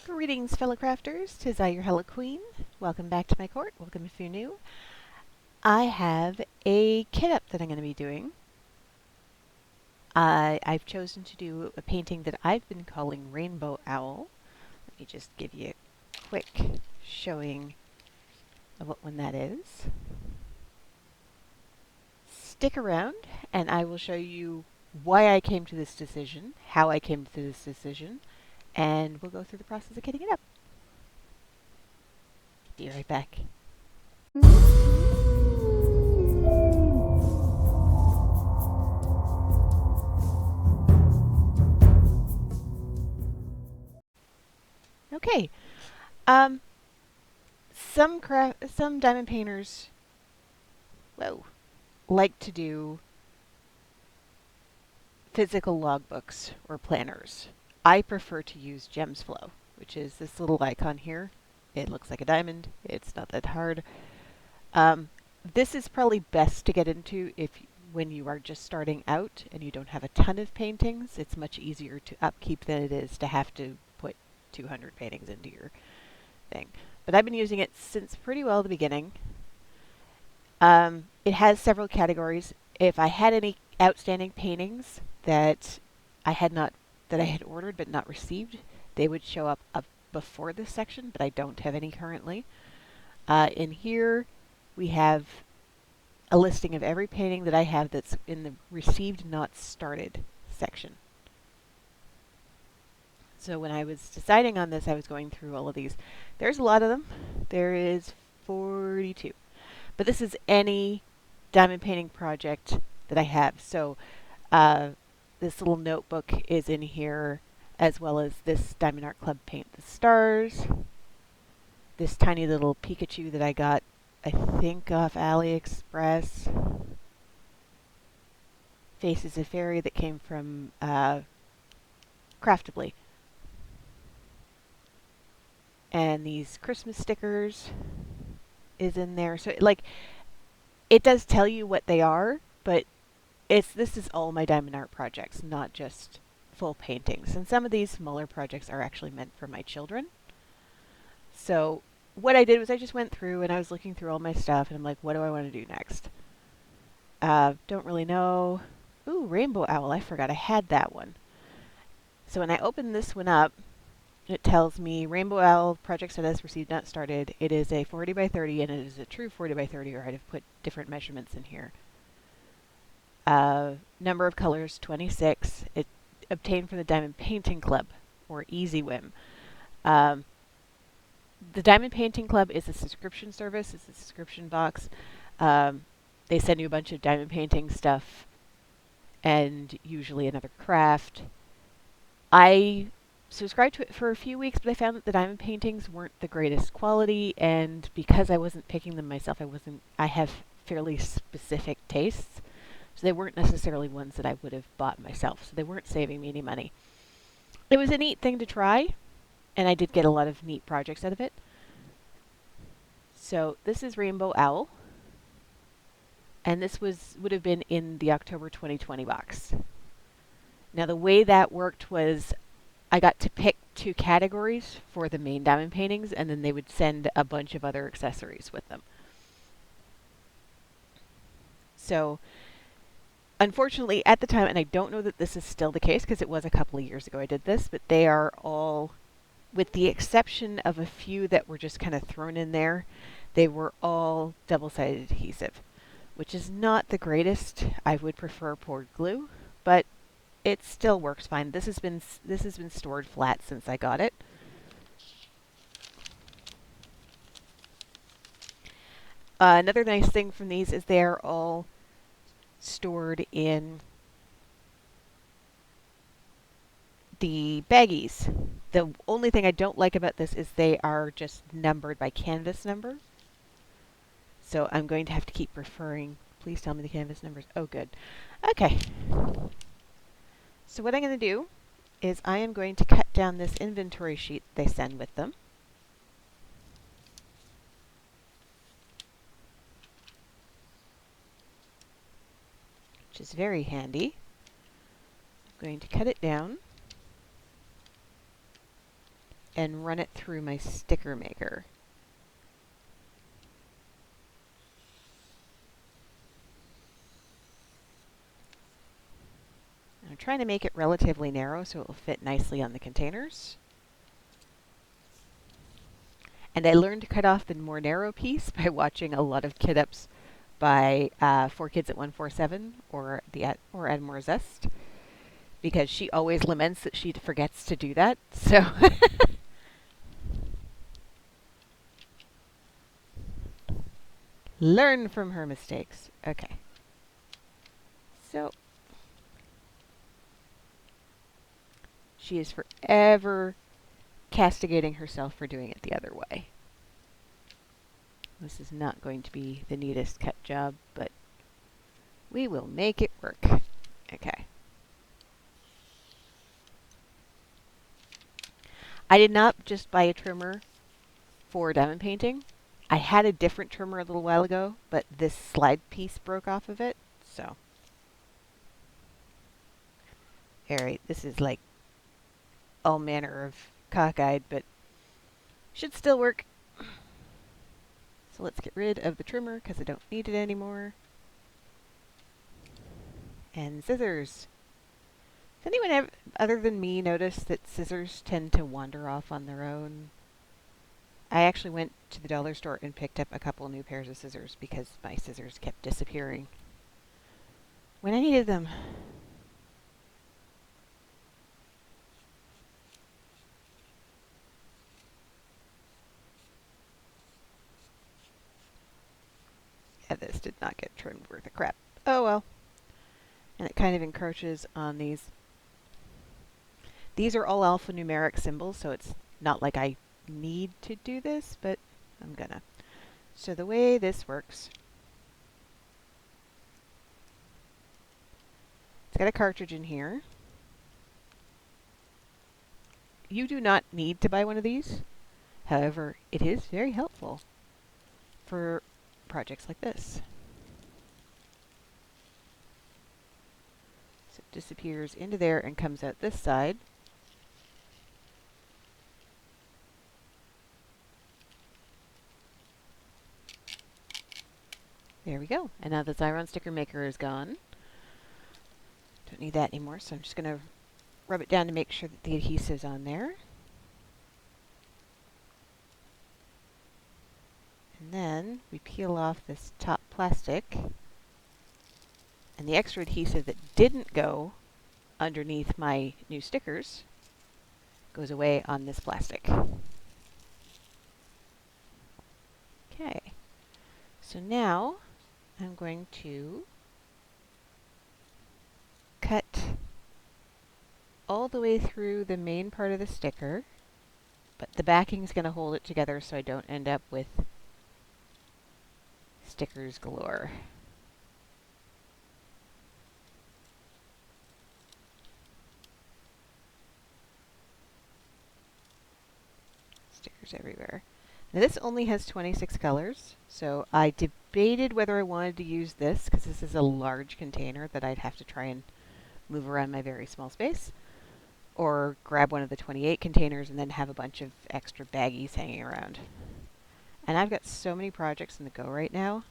Greetings, fellow crafters. 'Tis I, your Hella Queen. Welcome back to my court. Welcome if you're new. I have a kit up that I'm going to be doing. I've chosen to do a painting that I've been calling Rainbow Owl. Let me just give you a quick showing of what one that is. Stick around and I will show you why I came to this decision, how I came to this decision, and we'll go through the process of kitting it up. Be right back. Okay. Some diamond painters, like to do physical logbooks or planners. I prefer to use GemsFlow, which is this little icon here. It looks like a diamond. It's not that hard. This is probably best to get into when you are just starting out and you don't have a ton of paintings. It's much easier to upkeep than it is to have to put 200 paintings into your thing. But I've been using it since pretty well the beginning. It has several categories. If I had any outstanding paintings that I had ordered but not received, they would show up before this section, but I don't have any currently. In here, we have a listing of every painting that I have that's in the received not started section. So when I was deciding on this, I was going through all of these. There's a lot of them. There is 42. But this is any diamond painting project that I have. So this little notebook is in here, as well as this Diamond Art Club Paint the Stars. This tiny little Pikachu that I got, I think, off AliExpress. Faces of Fairy that came from Craftably. And these Christmas stickers is in there. So, it does tell you what they are, but this is all my diamond art projects, not just full paintings. And some of these smaller projects are actually meant for my children. So what I did was I just went through and I was looking through all my stuff and I'm like, what do I want to do next? Don't really know. Ooh, Rainbow Owl. I forgot I had that one. So when I open this one up, it tells me Rainbow Owl project status received not started. It is a 40 by 30 and it is a true 40 by 30, or I'd have put different measurements in here. Number of colors, 26. It obtained from the Diamond Painting Club, or EasyWhim. The Diamond Painting Club is a subscription service. It's a subscription box. They send you a bunch of diamond painting stuff and usually another craft. I subscribed to it for a few weeks, but I found that the diamond paintings weren't the greatest quality, and because I wasn't picking them myself, I have fairly specific tastes, so they weren't necessarily ones that I would have bought myself, so they weren't saving me any money. It was a neat thing to try, and I did get a lot of neat projects out of it. So this is Rainbow Owl, and this would have been in the October 2020 box. Now the way that worked was I got to pick 2 categories for the main diamond paintings, and then they would send a bunch of other accessories with them. So unfortunately at the time, and I don't know that this is still the case because it was a couple of years ago I did this, but they are all, with the exception of a few that were just kind of thrown in there, they were all double-sided adhesive, which is not the greatest. I would prefer poured glue, but it still works fine. This has been stored flat since I got it. Another nice thing from these is they're all stored in the baggies. The only thing I don't like about this is they are just numbered by canvas number. So I'm going to have to keep referring. Please tell me the canvas numbers. Oh, good. Okay. So what I'm going to do is I am going to cut down this inventory sheet they send with them. Which is very handy. I'm going to cut it down. and run it through my sticker maker. I'm trying to make it relatively narrow so it will fit nicely on the containers. And I learned to cut off the more narrow piece by watching a lot of kit ups by 4Kids at 147 or Add More Zest, because she always laments that she forgets to do that. So learn from her mistakes. Okay. So she is forever castigating herself for doing it the other way. This is not going to be the neatest cut job, but we will make it work. Okay. I did not just buy a trimmer for diamond painting. I had a different trimmer a little while ago, but this slide piece broke off of it, so. Alright, this is like all manner of cockeyed, but should still work. So let's get rid of the trimmer because I don't need it anymore. And scissors. Does anyone other than me notice that scissors tend to wander off on their own? I actually went to the dollar store and picked up a couple new pairs of scissors because my scissors kept disappearing when I needed them. Yeah, this did not get trimmed worth a crap. Oh well. And it kind of encroaches on these. These are all alphanumeric symbols, so it's not like I need to do this, but I'm gonna. So the way this works, it's got a cartridge in here. You do not need to buy one of these. However, it is very helpful for projects like this. So it disappears into there and comes out this side. There we go. And now the Xyron sticker maker is gone. Don't need that anymore, so I'm just going to rub it down to make sure that the adhesive's on there. And then we peel off this top plastic. And the extra adhesive that didn't go underneath my new stickers goes away on this plastic. Okay. So now I'm going to cut all the way through the main part of the sticker, but the backing is going to hold it together so I don't end up with stickers galore. Stickers everywhere. Now this only has 26 colors, so I debated whether I wanted to use this because this is a large container that I'd have to try and move around my very small space, or grab one of the 28 containers and then have a bunch of extra baggies hanging around. And I've got so many projects in the go right now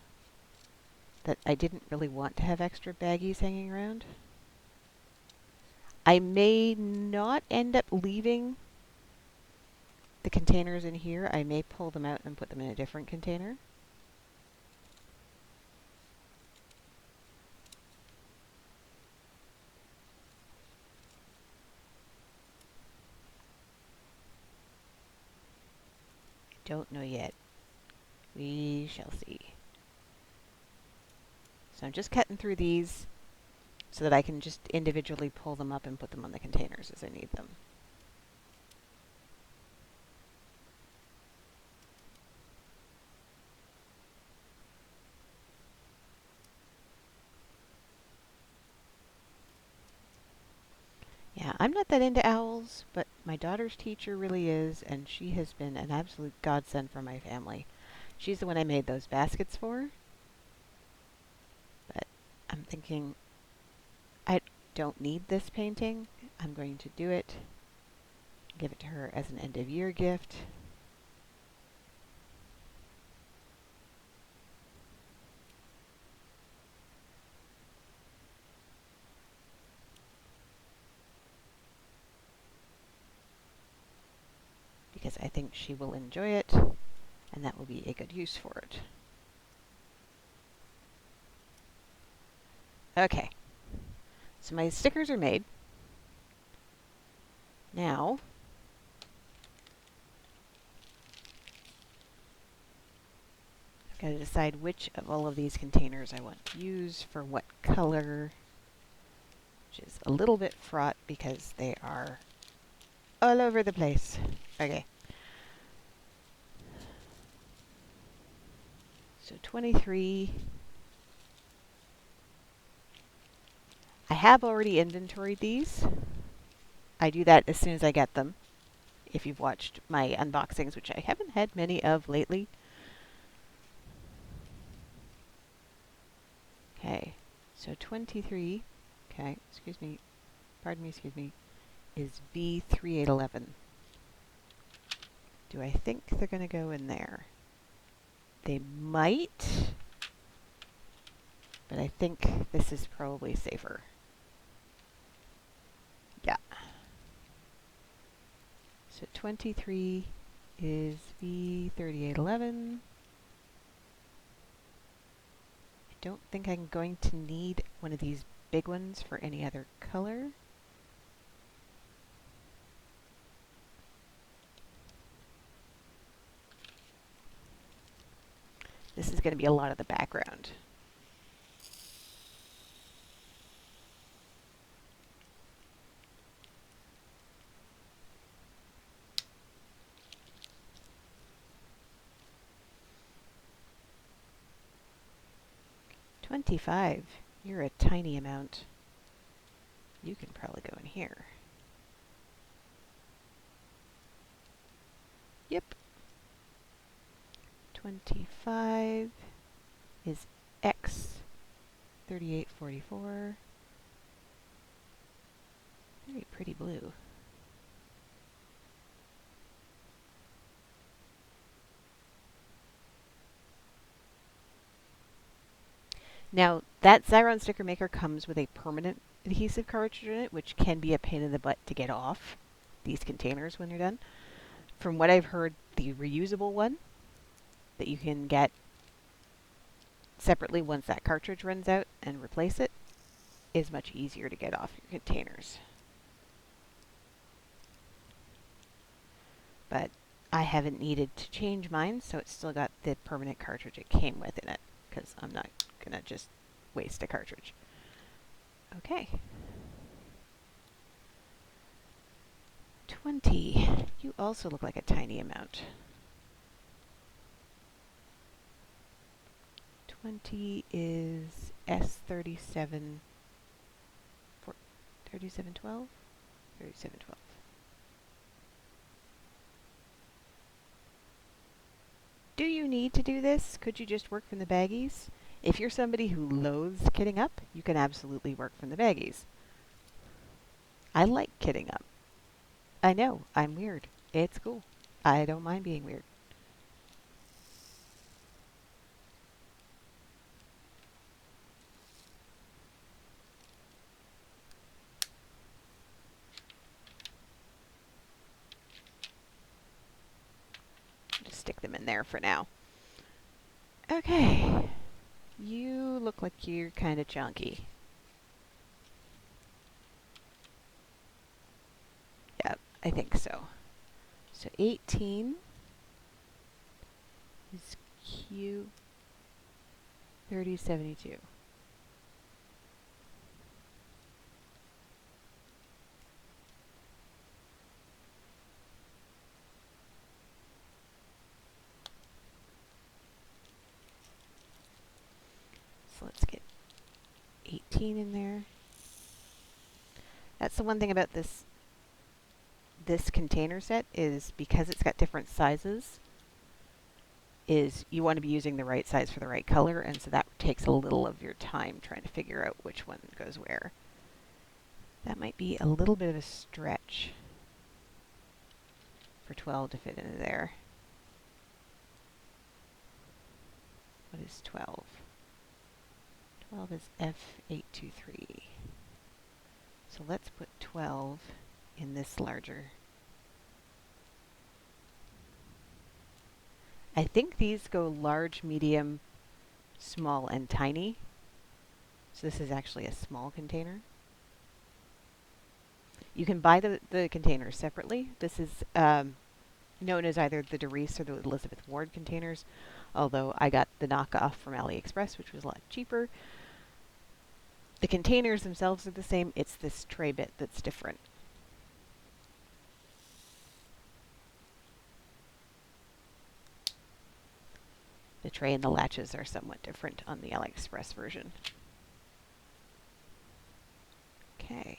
that I didn't really want to have extra baggies hanging around. I may not end up leaving the containers in here. I may pull them out and put them in a different container. Don't know yet. We shall see. So I'm just cutting through these so that I can just individually pull them up and put them on the containers as I need them. Yeah, I'm not that into owls, but my daughter's teacher really is, and she has been an absolute godsend for my family. She's the one I made those baskets for. But I'm thinking, I don't need this painting. I'm going to do it Give it to her as an end of year gift. Because I think she will enjoy it, and that will be a good use for it. Okay, so my stickers are made. Now, I've got to decide which of all of these containers I want to use for what color, which is a little bit fraught because they are all over the place. Okay. So 23. I have already inventoried these. I do that as soon as I get them. If you've watched my unboxings, which I haven't had many of lately. Okay, so 23, okay, excuse me, is B3811. Do I think they're going to go in there? They might, but I think this is probably safer. Yeah. So 23 is B3811. I don't think I'm going to need one of these big ones for any other color. This is going to be a lot of the background. $25. You're a tiny amount. You can probably go in here. Yep. 25 is X3844. Very pretty blue. Now, that Xyron Sticker Maker comes with a permanent adhesive cartridge in it, which can be a pain in the butt to get off these containers when you're done. From what I've heard, the reusable one that you can get separately once that cartridge runs out and replace it is much easier to get off your containers. But I haven't needed to change mine, so it's still got the permanent cartridge it came with in it, because I'm not going to just waste a cartridge. Okay. 20. You also look like a tiny amount. 20 is S37, 3712? 3712. Do you need to do this? Could you just work from the baggies? If you're somebody who loathes kitting up, you can absolutely work from the baggies. I like kitting up. I know, I'm weird. It's cool. I don't mind being weird. Just stick them in there for now. Okay. You look like you're kind of chunky. Yep, I think so. So 18 is Q3072. So let's get 18 in there. That's the one thing about this container set, is because it's got different sizes, is you want to be using the right size for the right color, and so that takes a little of your time trying to figure out which one goes where. That might be a little bit of a stretch. 12 to fit into there. What is 12? 12 is F823. So let's put 12 in this larger. I think these go large, medium, small, and tiny. So this is actually a small container. You can buy the containers separately. This is known as either the Doris or the Elizabeth Ward containers, although I got the knockoff from AliExpress, which was a lot cheaper. The containers themselves are the same. It's this tray bit that's different. The tray and the latches are somewhat different on the AliExpress version. Okay.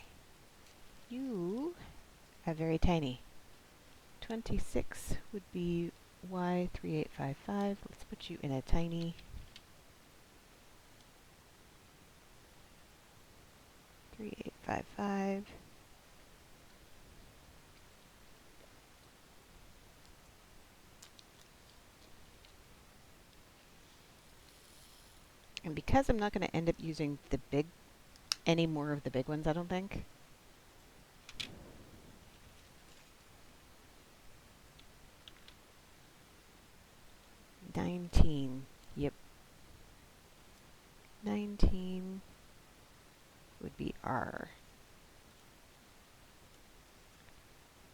You are very tiny. 26 would be Y3855. Let's put you in a tiny. 3855. And because I'm not going to end up using any more of the big ones, I don't think. Yep. 19 would be R.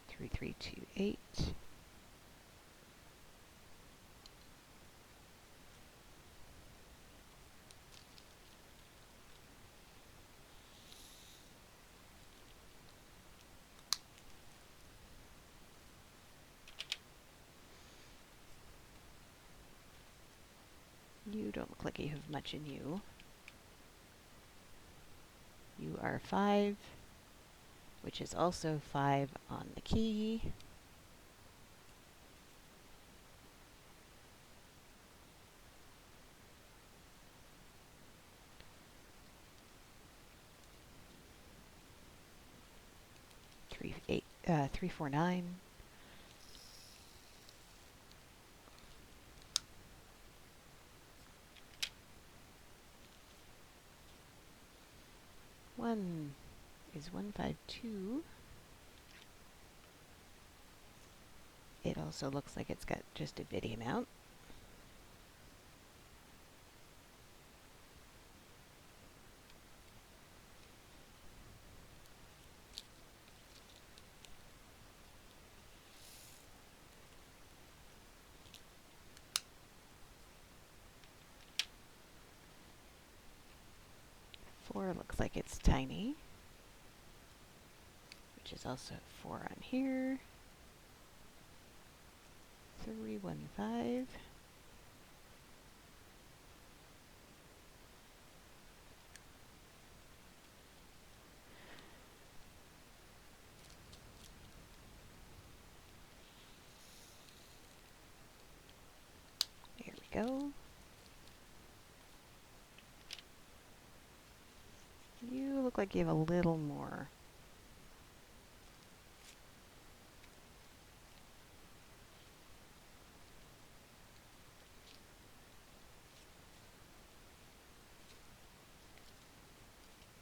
3328. You don't look like you have much in you. You are 5, which is also 5 on the key. Three, 349. One is 152. It also looks like it's got just a bitty amount. Four looks like it's tiny, which is also 4 on here. 315. There we go. You look like you have a little more.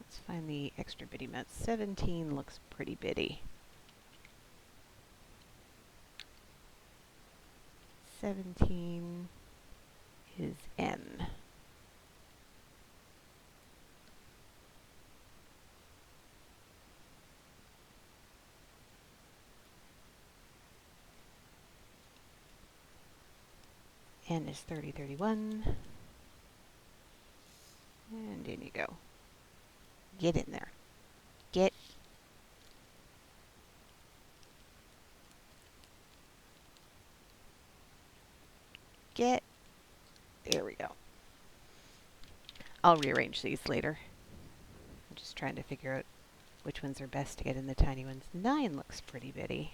Let's find the extra bitty amount. 17 looks pretty bitty. 17 is N. N is 3031. And in you go. Get in there. Get. Get. There we go. I'll rearrange these later. I'm just trying to figure out which ones are best to get in the tiny ones. 9 looks pretty bitty.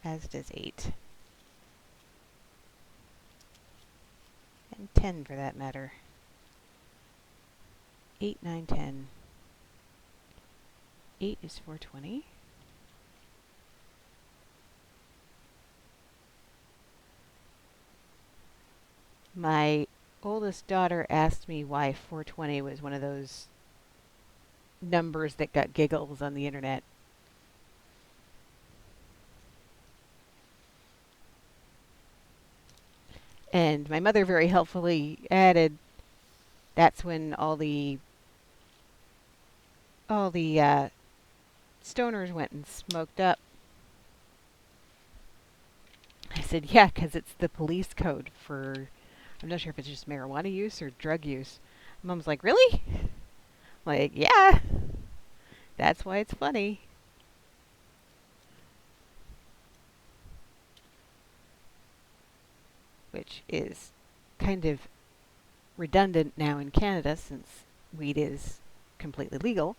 As does 8. And 10 for that matter. 8, 9, 10. 8 is 420. My oldest daughter asked me why 420 was one of those numbers that got giggles on the internet. And my mother very helpfully added, that's when all the stoners went and smoked up. I said, yeah, because it's the police code for, I'm not sure if it's just marijuana use or drug use. Mom's like, really? Like, yeah, that's why it's funny. Which is kind of redundant now in Canada since weed is completely legal.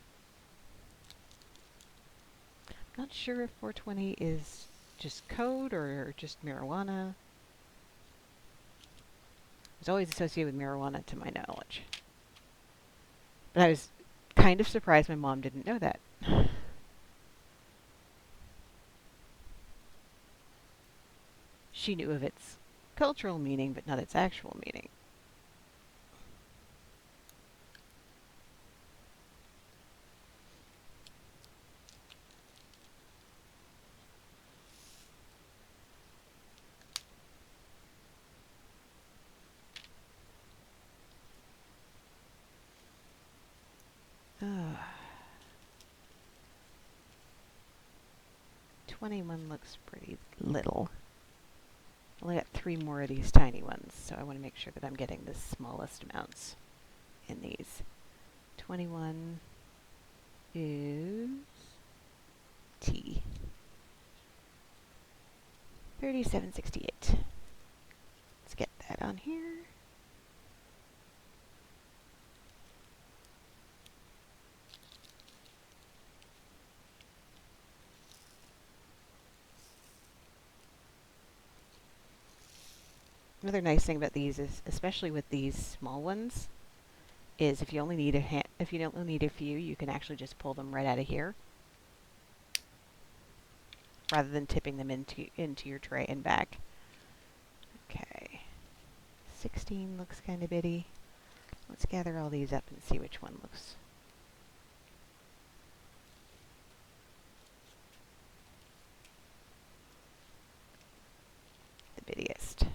Not sure if 420 is just code or just marijuana. It's always associated with marijuana to my knowledge. But I was kind of surprised my mom didn't know that. She knew of its cultural meaning, but not its actual meaning. Uh, 21 looks pretty little. I only got 3 more of these tiny ones, so I want to make sure that I'm getting the smallest amounts in these. 21 is T. 3768. Let's get that on here. Another nice thing about these is, especially with these small ones, is if you only need if you don't need a few, you can actually just pull them right out of here, rather than tipping them into your tray and back. Okay, 16 looks kind of bitty. Let's gather all these up and see which one looks. The bittiest.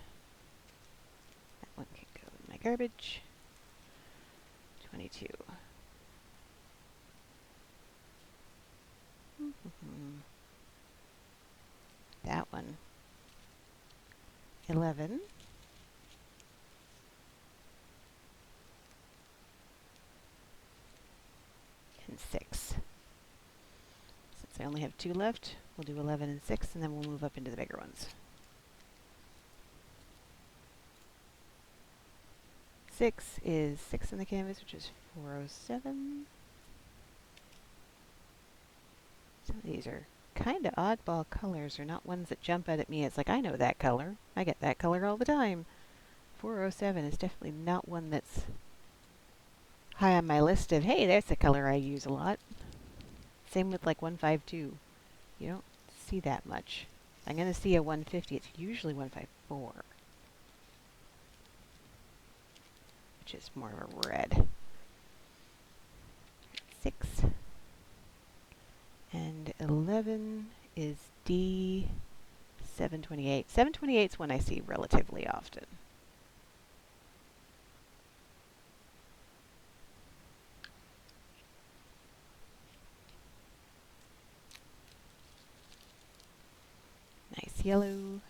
That one can go in my garbage. 22. That one. 11. And 6. Since I only have 2 left, we'll do 11 and 6, and then we'll move up into the bigger ones. 6 is 6 in the canvas, which is 407. Some of these are kind of oddball colors. They're not ones that jump out at me. It's like, I know that color. I get that color all the time. 407 is definitely not one that's high on my list of, hey, that's a color I use a lot. Same with like 152. You don't see that much. If I'm going to see a 150, it's usually 154, which is more of a red. 6. And 11 is D 728. 728 is one I see relatively often. Nice yellow.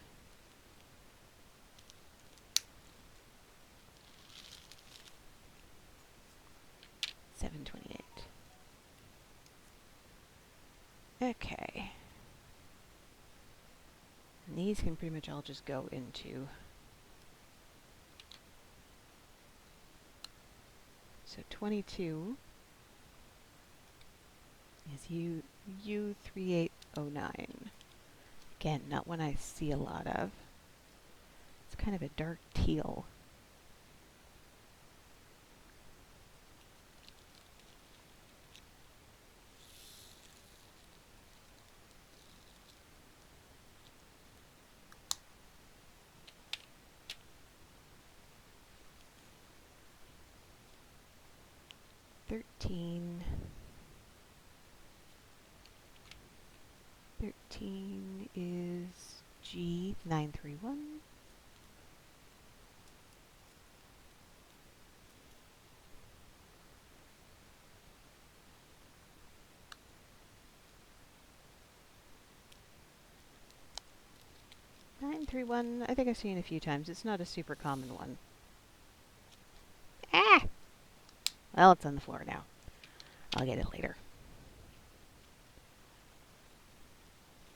Okay. And these can pretty much all just go into. So 22 is U3809. Again, not one I see a lot of. It's kind of a dark teal. 13. 13 is G931. I think I've seen it a few times. It's not a super common one. Ah! Well, it's on the floor now. I'll get it later.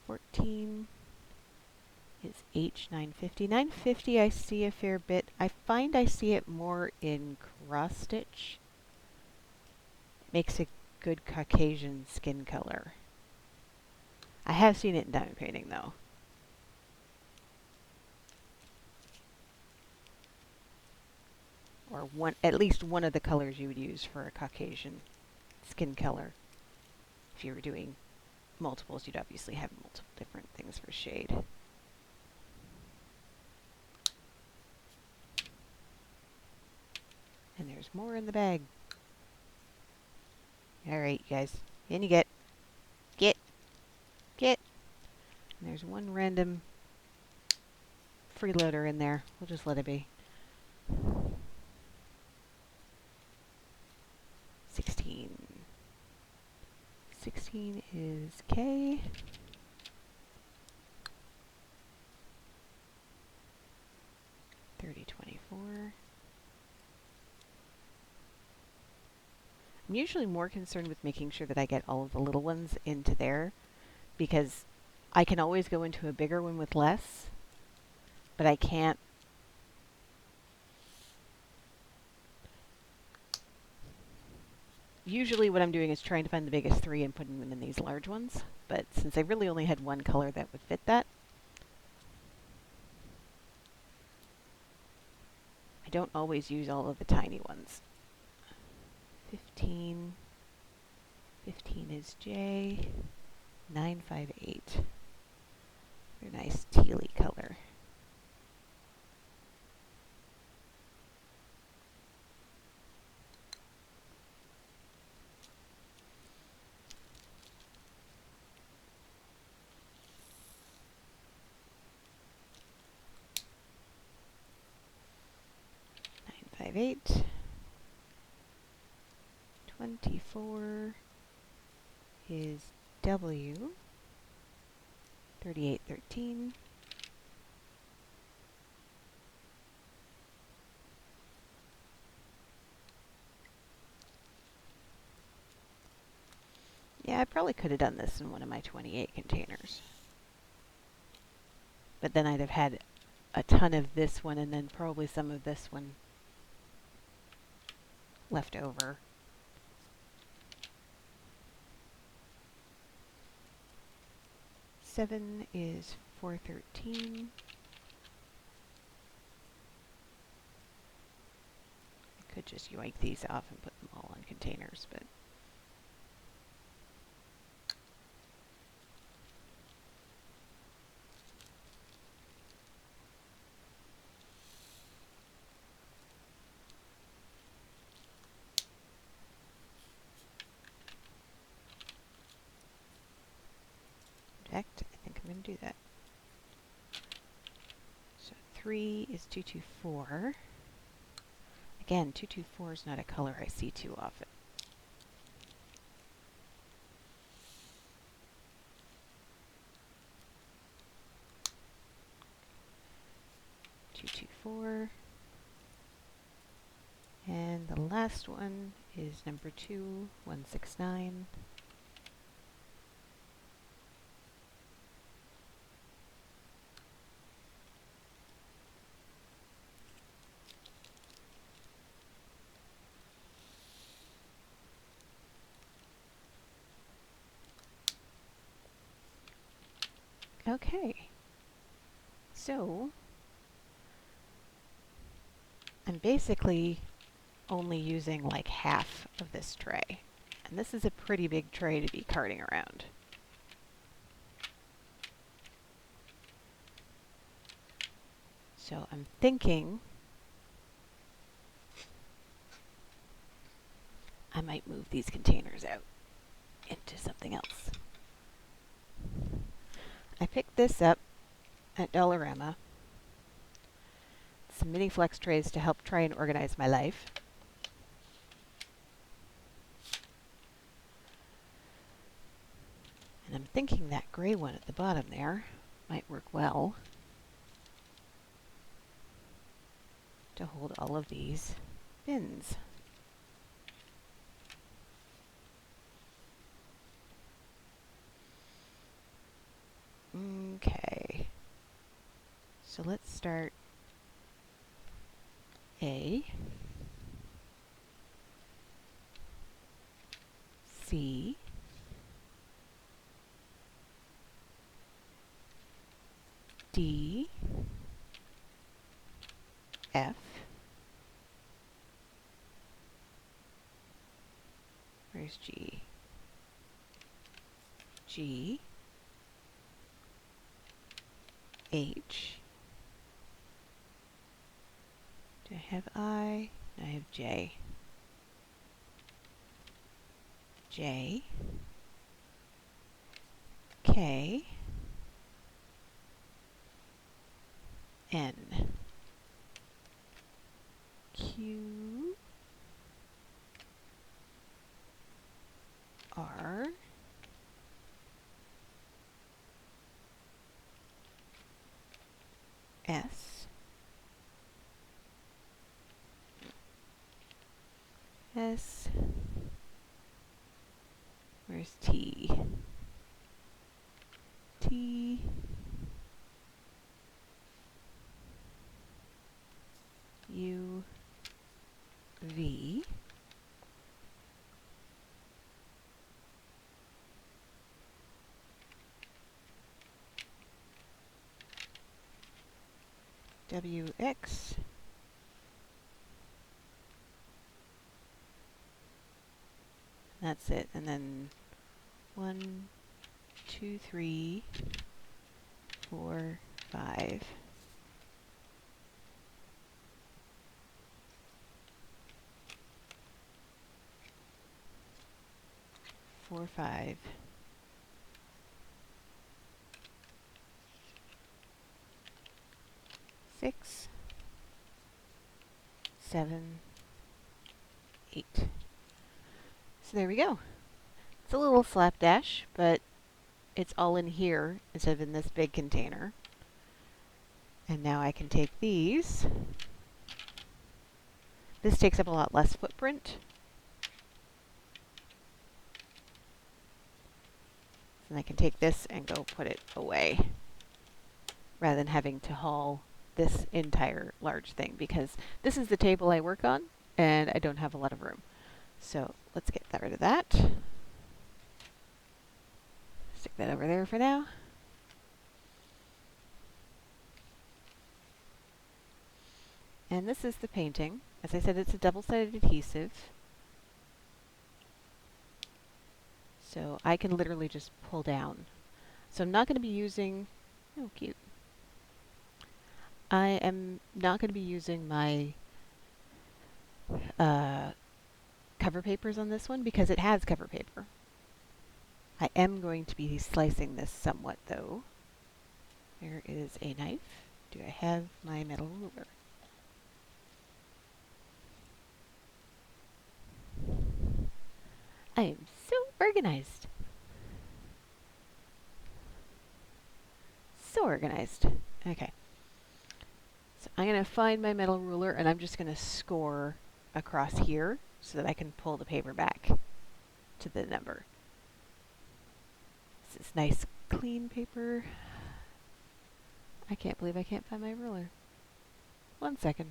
14 is H950. 950 I see a fair bit. I find I see it more in cross stitch. Makes a good Caucasian skin color. I have seen it in diamond painting though. Or at least one of the colors you would use for a Caucasian skin color. If you were doing multiples, you'd obviously have multiple different things for shade. And there's more in the bag. Alright, you guys. In you get. Get. Get. And there's one random freeloader in there. We'll just let it be. 16. 16 is K. 3024. I'm usually more concerned with making sure that I get all of the little ones into there, because I can always go into a bigger one with less, but I can't. Usually what I'm doing is trying to find the biggest 3 and putting them in these large ones, but since I really only had one color that would fit that, I don't always use all of the tiny ones. 15. 15 is J. 958. They're nice tealy color. Eight. 24 is W. 3813. Yeah, I probably could have done this in one of my 28 containers. But then I'd have had a ton of this one and then probably some of this one left over. Seven is 413. I could just yoink these off and put them all on containers, but 3 is 224. Again, 224 is not a color I see too often. And the last one is number 2, 169. Okay, so I'm basically only using like half of this tray. And this is a pretty big tray to be carting around. So I'm thinking might move these containers out into something else. I picked this up at Dollarama. Some mini flex trays to help try and organize my life. And I'm thinking that gray one at the bottom there might work well to hold all of these bins. Okay, so let's start A, C, D, F, where's G? G, H, do I have I? I have J. J, K, N, Q, R, S, S, where's T? T, U, V, W, X, that's it. And then 1, 2, 3, 4, 5. 4, 5. 6, 7, 8. So there we go. It's a little slapdash, but it's all in here instead of in this big container. And now I can take these. This takes up a lot less footprint. And I can take this and go put it away rather than having to haul this entire large thing, because this is the table I work on and I don't have a lot of room. So let's get rid of that. Stick that over there for now. And this is the painting. As I said, it's a double-sided adhesive. So I can literally just pull down. So I'm not going to be using, oh cute. I am not going to be using my cover papers on this one because it has cover paper. I am going to be slicing this somewhat though. There is a knife. Do I have my metal ruler? I am so organized. So organized. Okay. So I'm going to find my metal ruler and I'm just going to score across here so that I can pull the paper back to the number. This is nice clean paper. I can't believe I can't find my ruler. 1 second.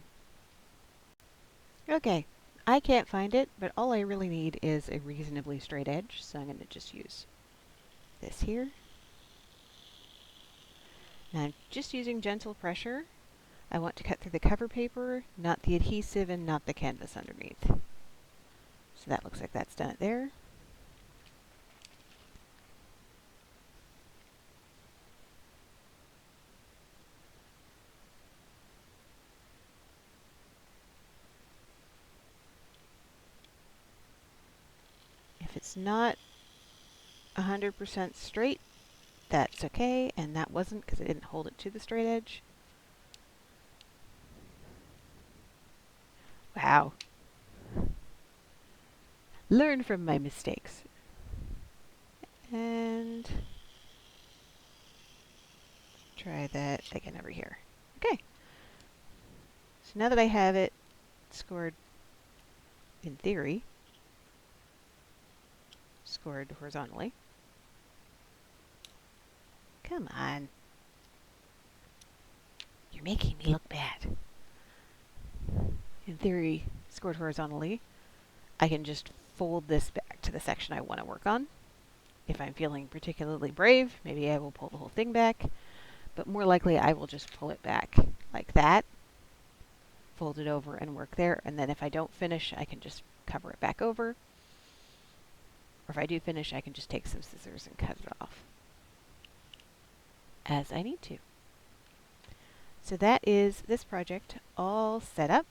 Okay, I can't find it, but all I really need is a reasonably straight edge, so I'm going to just use this here. Now I'm just using gentle pressure. I want to cut through the cover paper, not the adhesive and not the canvas underneath. So that looks like that's done it there. it's not 100% straight, that's okay, and that wasn't because I didn't hold it to the straight edge. Wow. Learn from my mistakes. And try that again over here. Okay. So now that I have it scored, in theory, scored horizontally. Come on. You're making me look bad. In theory, scored horizontally, I can just fold this back to the section I want to work on. If I'm feeling particularly brave, maybe I will pull the whole thing back, but more likely I will just pull it back like that, fold it over and work there, and then if I don't finish, I can just cover it back over. Or if I do finish, I can just take some scissors and cut it off as I need to. So that is this project all set up.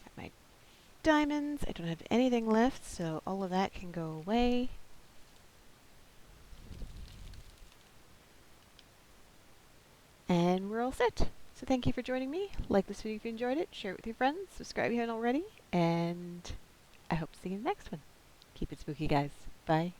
Got my diamonds. I don't have anything left, so all of that can go away. And we're all set. So thank you for joining me. Like this video if you enjoyed it, share it with your friends, subscribe if you haven't already, and I hope to see you in the next one. Keep it spooky, guys. Bye.